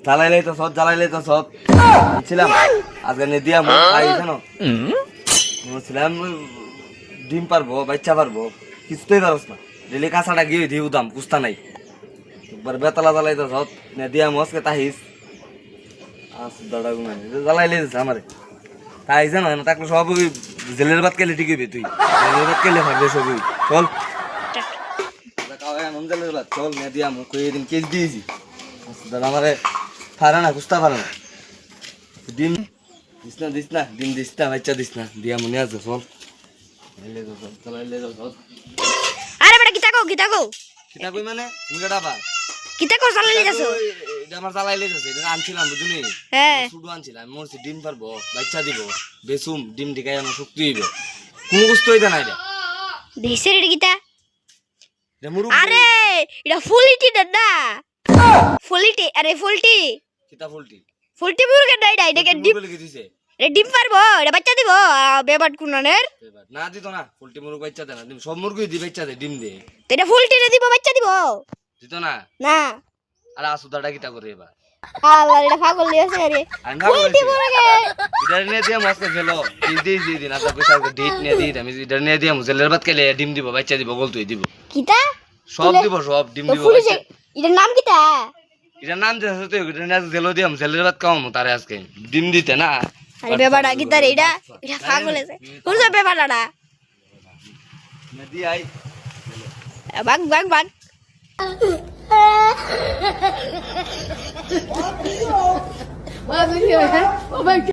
জ্বালাইলে তো সব ছিলাম আজকে নিয়ে দিয়া জানো ছিলাম ডিম পারবো বাচ্চা পারবো কিছুতেই পারস না ডেলি কাঁচাটা গিয়ে দিয়ে উদাম কুস্তা নাই একবার বেতলা জ্বালাইতে সব নিয়ে দিয়া মস্কে তাহিস দাদা জ্বালাইলে আমারে তাই জানো না তাকে সব জেলের ভাত খেলে ঠিক হইবে তুই জেলের ভাত খেলে ভাববে সবই চল জেলের ভাত চল নিয়ে দিয়া মুখ এদিন কেস দিয়েছি দাদা আমারে পারে না কুস্তা পারে না ডিম দিস না ডিম দিস না বাচ্চা দিস না দিয়া মনে আছে চল আরে বেটা কিতা কই মানে মুখে ডাবা জ্বালাইলে যাছো এটা আমার জ্বালাইলে যাচ্ছে এটা আনছিলাম বুঝুনি হ্যাঁ শুধু আনছিলাম আমি মরছি ডিম পারবো বাচ্চা দিব বেসুম ডিম টিকাই আমার শক্তি হইবে কোনো কুস্ত হইতে নাই রে দেশের এটা কিতা এটা মুরুব আরে এটা ফুলিটি দাদা ফুলিটি আরে ফুলটি কিতা ফুলটি মুরগা নাই নাই এটা ডিম বলে কি দিছে এটা ডিম পারবো এটা বাচ্চা দিব বেবাট কুনানের না দিত না ফুলটি মুরগ বাচ্চা দেয় না ডিম সব মুরগই দি বাচ্চা দেয় ডিম দে তো এটা ফুলটি রে দিব বাচ্চা দিব দিত না না আরে আসুদাটা কিতা করে এবার আল্লাহ এটা পাগল দিয়েছে রে ফুলটি মুরগে এটা নিয়ে দিয়া মাছকে ফেলো এই দিন আচ্ছা পয়সা ডেট নিয়ে দিই আমি এটা নিয়ে দিয়া মুজেলের ভাত খেলে ডিম দিব বাচ্চা দিব গোল তুই দিব কিতা সব দিব সব ডিম দিব এটার নাম কিতা এটার নাম যে তুই এটা নিয়ে জেলো দিয়াম জেলের ভাত খাওয়ামু তারে আজকে ডিম দিতে না আরে বেবাটা কিতা রে এটা পাগল আছে কোন সব বেবাটা নদী আই বাগ Wow,